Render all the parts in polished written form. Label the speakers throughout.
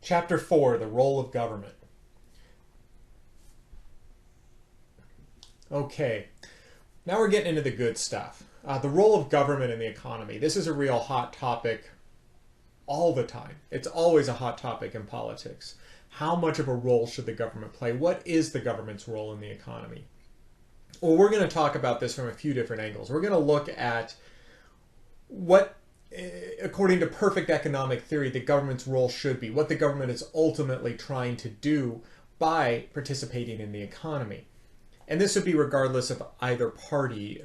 Speaker 1: Chapter 4, the role of government. Okay, now we're getting into the good stuff. The role of government in the economy. This is a real hot topic all the time. It's always a hot topic in politics. How much of a role should the government play? What is the government's role in the economy? Well, we're going to talk about this from a few different angles. We're going to look at what, according to perfect economic theory, the government's role should be, what the government is ultimately trying to do by participating in the economy. And this would be regardless of either party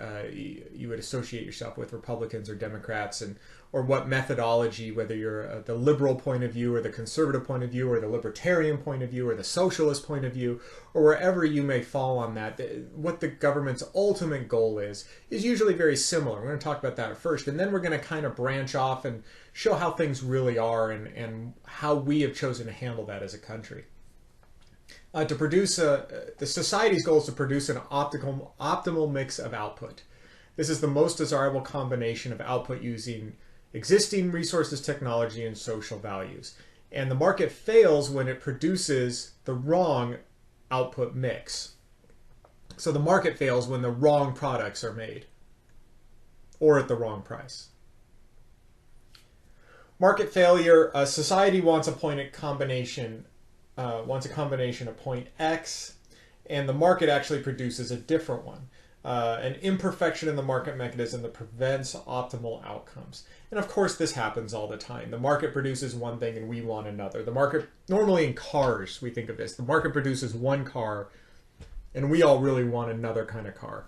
Speaker 1: you would associate yourself with, Republicans or Democrats, or what methodology, whether you're the liberal point of view or the conservative point of view or the libertarian point of view or the socialist point of view, or wherever you may fall on that. What the government's ultimate goal is usually very similar. We're going to talk about that first, and then we're going to kind of branch off and show how things really are and how we have chosen to handle that as a country. The society's goal is to produce an optimal mix of output. This is the most desirable combination of output using existing resources, technology, and social values. And the market fails when it produces the wrong output mix. So the market fails when the wrong products are made or at the wrong price. Market failure, society wants a combination of point X, and the market actually produces a different one. An imperfection in the market mechanism that prevents optimal outcomes. And of course this happens all the time. The market produces one thing and we want another. The market, normally in cars we think of this, the market produces one car and we all really want another kind of car.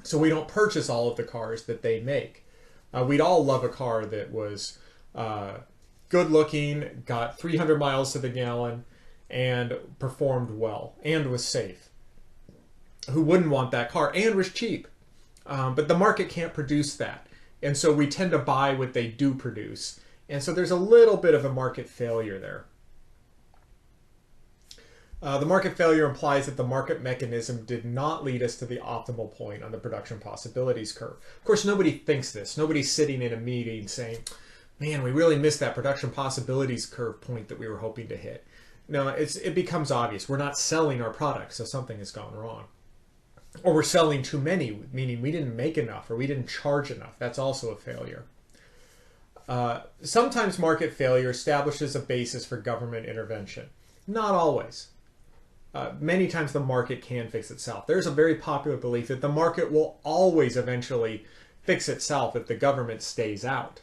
Speaker 1: So we don't purchase all of the cars that they make. We'd all love a car that was good looking, got 300 miles to the gallon, and performed well, and was safe. Who wouldn't want that car, and was cheap? But the market can't produce that. And so we tend to buy what they do produce. And so there's a little bit of a market failure there. The market failure implies that the market mechanism did not lead us to the optimal point on the production possibilities curve. Of course, nobody thinks this. Nobody's sitting in a meeting saying, man, we really missed that production possibilities curve point that we were hoping to hit. No, it becomes obvious. We're not selling our products, so something has gone wrong. Or we're selling too many, meaning we didn't make enough or we didn't charge enough. That's also a failure. Sometimes market failure establishes a basis for government intervention. Not always. Many times the market can fix itself. There's a very popular belief that the market will always eventually fix itself if the government stays out.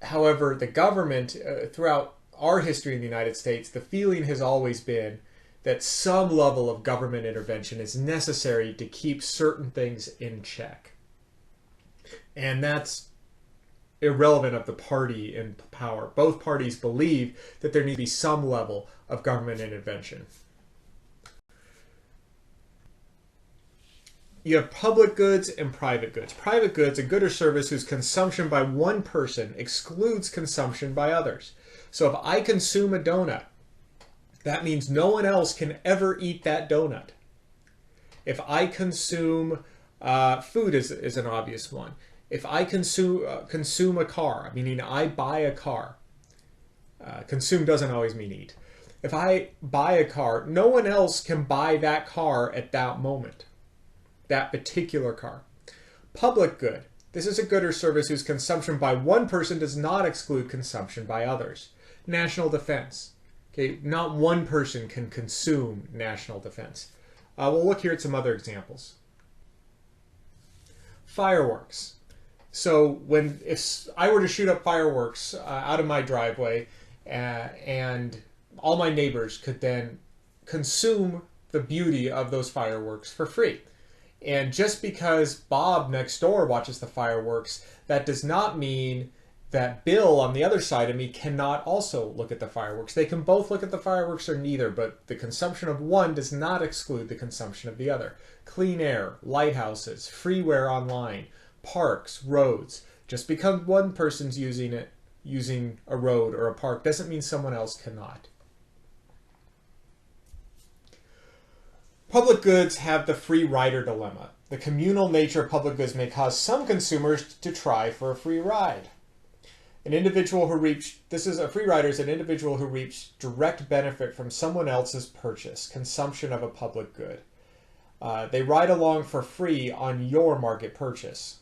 Speaker 1: However, the government, throughout our history in the United States, the feeling has always been that some level of government intervention is necessary to keep certain things in check. And that's irrelevant of the party in power. Both parties believe that there needs to be some level of government intervention. You have public goods and private goods. Private goods, a good or service whose consumption by one person excludes consumption by others. So if I consume a donut, that means no one else can ever eat that donut. If I consume food is an obvious one. If I consume a car, meaning I buy a car, consume doesn't always mean eat. If I buy a car, no one else can buy that car at that moment. That particular car. Public good. This is a good or service whose consumption by one person does not exclude consumption by others. National defense. Okay, not one person can consume national defense. We'll look here at some other examples. Fireworks. So if I were to shoot up fireworks out of my driveway and all my neighbors could then consume the beauty of those fireworks for free. And just because Bob next door watches the fireworks, that does not mean that Bill on the other side of me cannot also look at the fireworks. They can both look at the fireworks or neither, but the consumption of one does not exclude the consumption of the other. Clean air, lighthouses, freeware online, parks, roads. Just because one person's using a road or a park doesn't mean someone else cannot. Public goods have the free rider dilemma. The communal nature of public goods may cause some consumers to try for a free ride. An individual who reaps, this is a free rider, is an individual who reaps direct benefit from someone else's purchase, consumption of a public good. They ride along for free on your market purchase.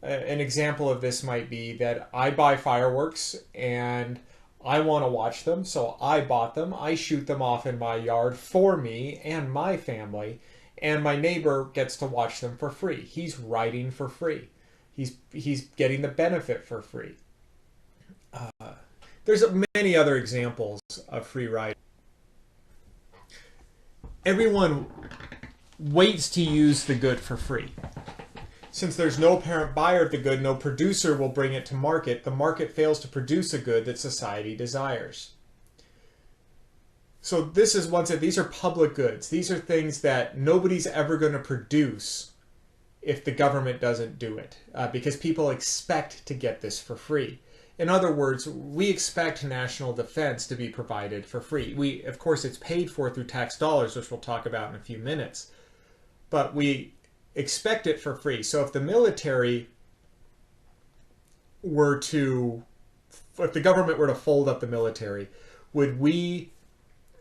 Speaker 1: An example of this might be that I buy fireworks and I want to watch them, so I bought them. I shoot them off in my yard for me and my family, and my neighbor gets to watch them for free. He's riding for free. He's getting the benefit for free. There's many other examples of free riding. Everyone waits to use the good for free. Since there's no apparent buyer of the good, no producer will bring it to market. The market fails to produce a good that society desires. So this is these are public goods. These are things that nobody's ever going to produce if the government doesn't do it, because people expect to get this for free. In other words, we expect national defense to be provided for free. Of course, it's paid for through tax dollars, which we'll talk about in a few minutes. But we expect it for free. So if the military were to, if the government were to fold up the military, would we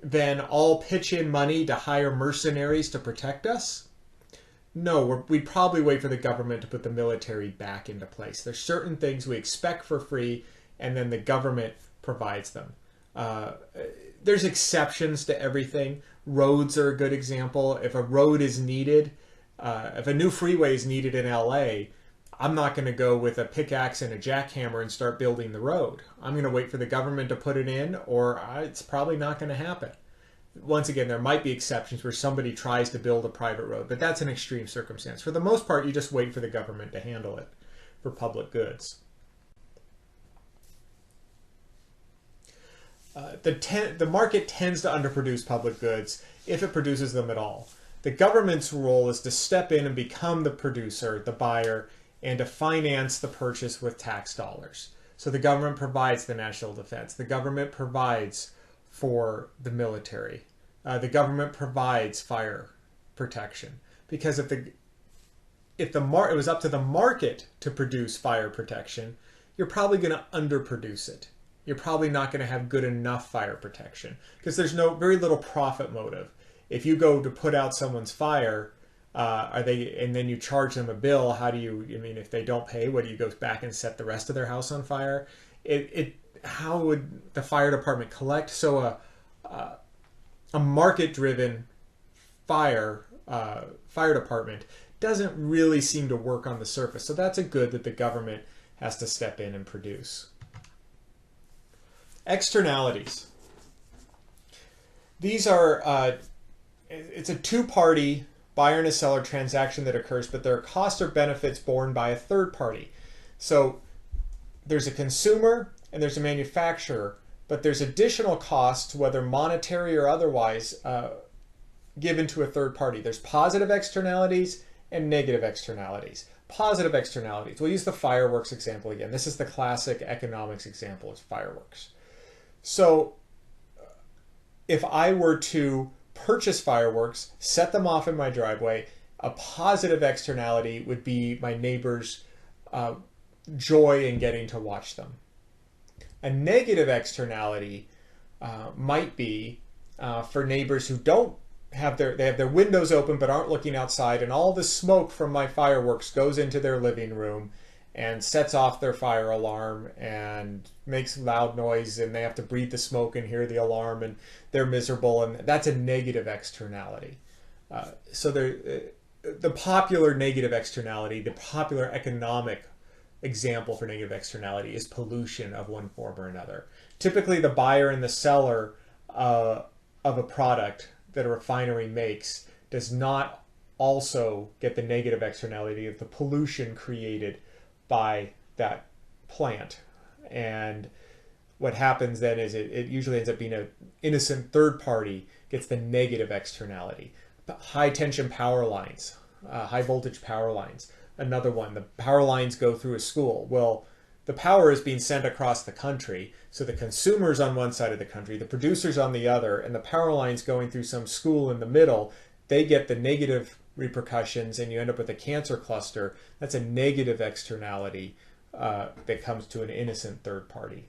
Speaker 1: then all pitch in money to hire mercenaries to protect us? No, we'd probably wait for the government to put the military back into place. There's certain things we expect for free, and then the government provides them. There's exceptions to everything. Roads are a good example. If a road is needed, if a new freeway is needed in LA, I'm not going to go with a pickaxe and a jackhammer and start building the road. I'm going to wait for the government to put it in, or it's probably not going to happen. Once again, there might be exceptions where somebody tries to build a private road, but that's an extreme circumstance. For the most part, you just wait for the government to handle it for public goods. The market tends to underproduce public goods if it produces them at all. The government's role is to step in and become the producer, the buyer, and to finance the purchase with tax dollars. So the government provides the national defense. The government provides for the military. The government provides fire protection. Because if it was up to the market to produce fire protection, you're probably going to underproduce it. You're probably not going to have good enough fire protection because there's very little profit motive. If you go to put out someone's fire, and then you charge them a bill, if they don't pay, what do you go back and set the rest of their house on fire? How would the fire department collect? So a market-driven fire department doesn't really seem to work on the surface. So that's a good that the government has to step in and produce. Externalities. These are, it's a two-party buyer and a seller transaction that occurs, but there are costs or benefits borne by a third party. So there's a consumer and there's a manufacturer, but there's additional costs, whether monetary or otherwise, given to a third party. There's positive externalities and negative externalities. Positive externalities. We'll use the fireworks example again. This is the classic economics example of fireworks. So if I were to purchase fireworks, set them off in my driveway, a positive externality would be my neighbor's joy in getting to watch them. A negative externality might be for neighbors who don't have their windows open but aren't looking outside, and all the smoke from my fireworks goes into their living room and sets off their fire alarm and makes loud noise, and they have to breathe the smoke and hear the alarm, and they're miserable, and that's a negative externality. So the popular negative externality, the popular economic example for negative externality is pollution of one form or another. Typically, the buyer and the seller of a product that a refinery makes does not also get the negative externality of the pollution created by that plant. And what happens then is it usually ends up being an innocent third party gets the negative externality. High tension power lines, high voltage power lines. Another one, the power lines go through a school. Well, the power is being sent across the country, so the consumer's on one side of the country, the producer's on the other, and the power lines going through some school in the middle, they get the negative repercussions, and you end up with a cancer cluster. That's a negative externality that comes to an innocent third party.